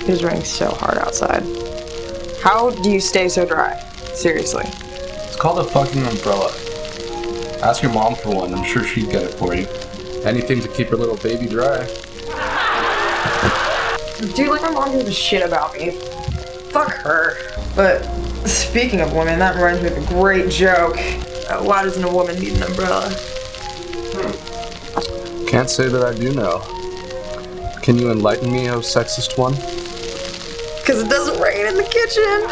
It is raining so hard outside. How do you stay so dry? Seriously. It's called a fucking umbrella. Ask your mom for one, I'm sure she'd get it for you. Anything to keep her little baby dry. Dude, like my mom gives a shit about me. Fuck her. But speaking of women, that reminds me of a great joke. Why doesn't a woman need an umbrella? Can't say that I do know. Can you enlighten me, oh sexist one? Because it doesn't rain in the kitchen.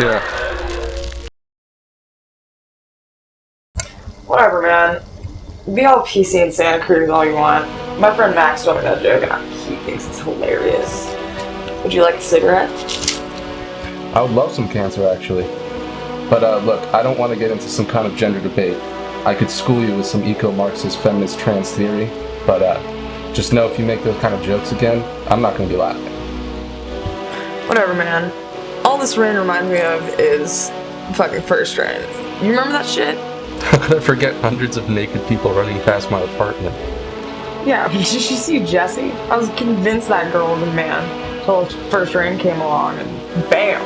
Yeah. Whatever, man. Be all PC and Santa Cruz all you want. My friend Max told me that joke and he thinks it's hilarious. Would you like a cigarette? I would love some cancer, actually. But look, I don't want to get into some kind of gender debate. I could school you with some eco-Marxist feminist trans theory, but just know if you make those kind of jokes again, I'm not going to be laughing. Whatever, man. All this rain reminds me of is fucking First Rain. You remember that shit? How could I forget hundreds of naked people running past my apartment? Yeah, did you see Jessie? I was convinced that girl was a man until First Rain came along and bam!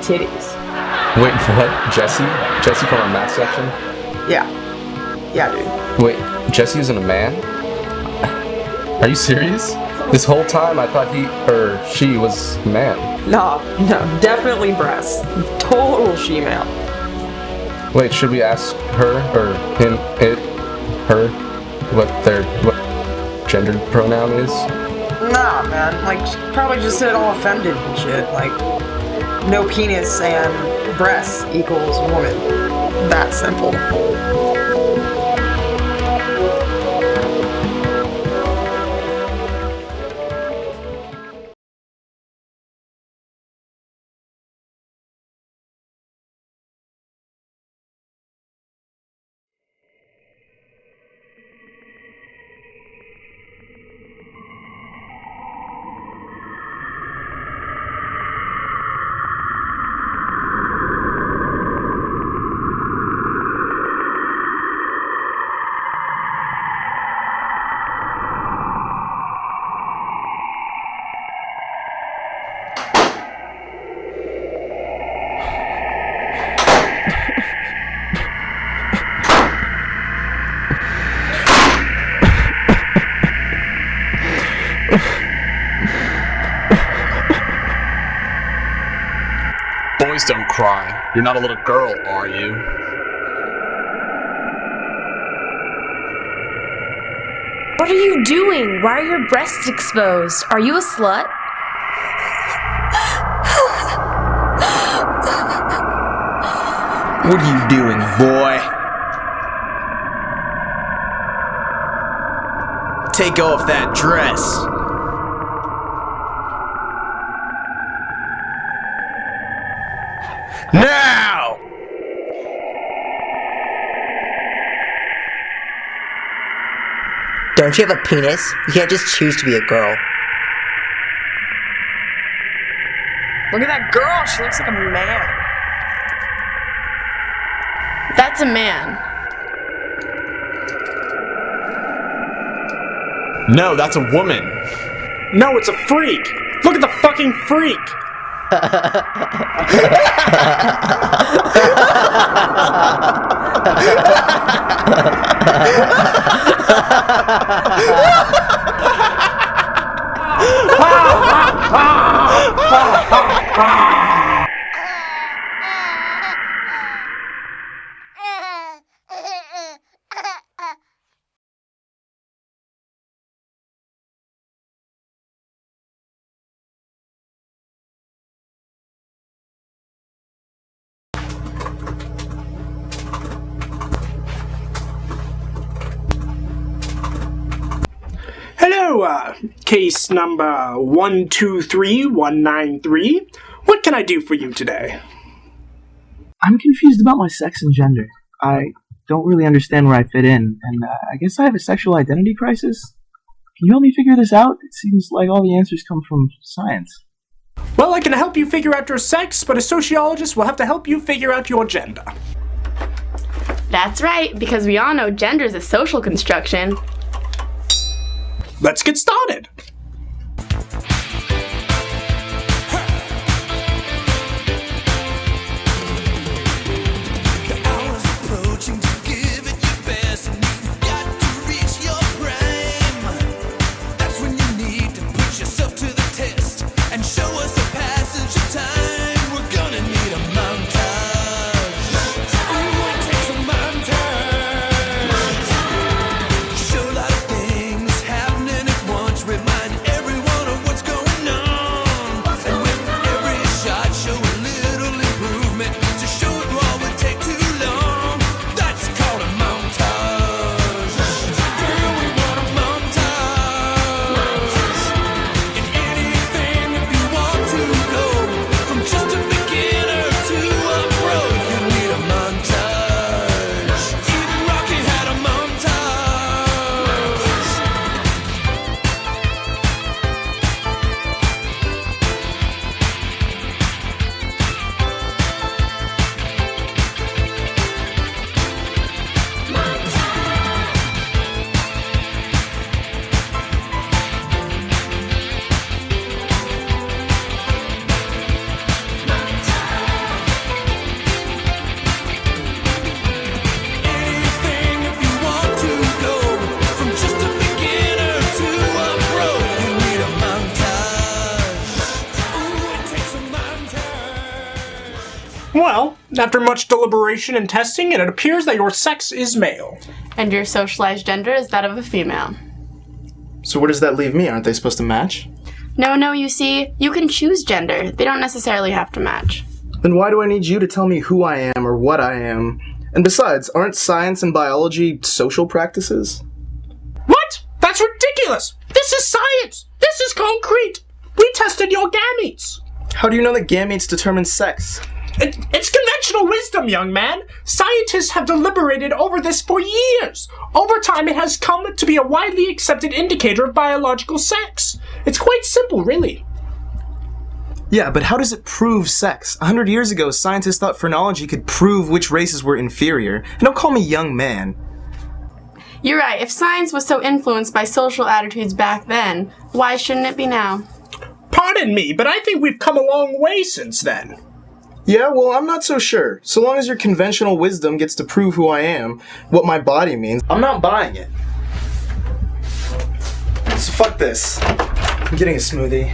Titties. Wait, what? Jessie? Jessie from our math section? Yeah. Yeah, dude. Wait, Jessie isn't a man? Are you serious? This whole time I thought she was a man. No, definitely breasts. Total she-male. Wait, should we ask her, or him, it, her, what their gender pronoun is? Nah, man. Like, she probably just said all offended and shit. Like, no penis and breasts equals woman. That simple. Boys don't cry. You're not a little girl, are you? What are you doing? Why are your breasts exposed? Are you a slut? What are you doing, boy? Take off that dress. Now! Don't you have a penis? You can't just choose to be a girl. Look at that girl. She looks like a man. That's a man. No, that's a woman. No, it's a freak. Look at the fucking freak. Hello, case number 123193. What can I do for you today? I'm confused about my sex and gender. I don't really understand where I fit in, and I guess I have a sexual identity crisis. Can you help me figure this out? It seems like all the answers come from science. Well, I can help you figure out your sex, but a sociologist will have to help you figure out your gender. That's right, because we all know gender is a social construction. Let's get started. Well, after much deliberation and testing, it appears that your sex is male. And your socialized gender is that of a female. So where does that leave me? Aren't they supposed to match? No, you see, you can choose gender. They don't necessarily have to match. Then why do I need you to tell me who I am or what I am? And besides, aren't science and biology social practices? What? That's ridiculous! This is science! This is concrete! We tested your gametes! How do you know that gametes determine sex? It's conventional wisdom, young man. Scientists have deliberated over this for years. Over time, it has come to be a widely accepted indicator of biological sex. It's quite simple, really. Yeah, but how does it prove sex? 100 years ago, scientists thought phrenology could prove which races were inferior. And don't call me young man. You're right. If science was so influenced by social attitudes back then, why shouldn't it be now? Pardon me, but I think we've come a long way since then. Yeah, well, I'm not so sure. So long as your conventional wisdom gets to prove who I am, what my body means, I'm not buying it. So fuck this. I'm getting a smoothie.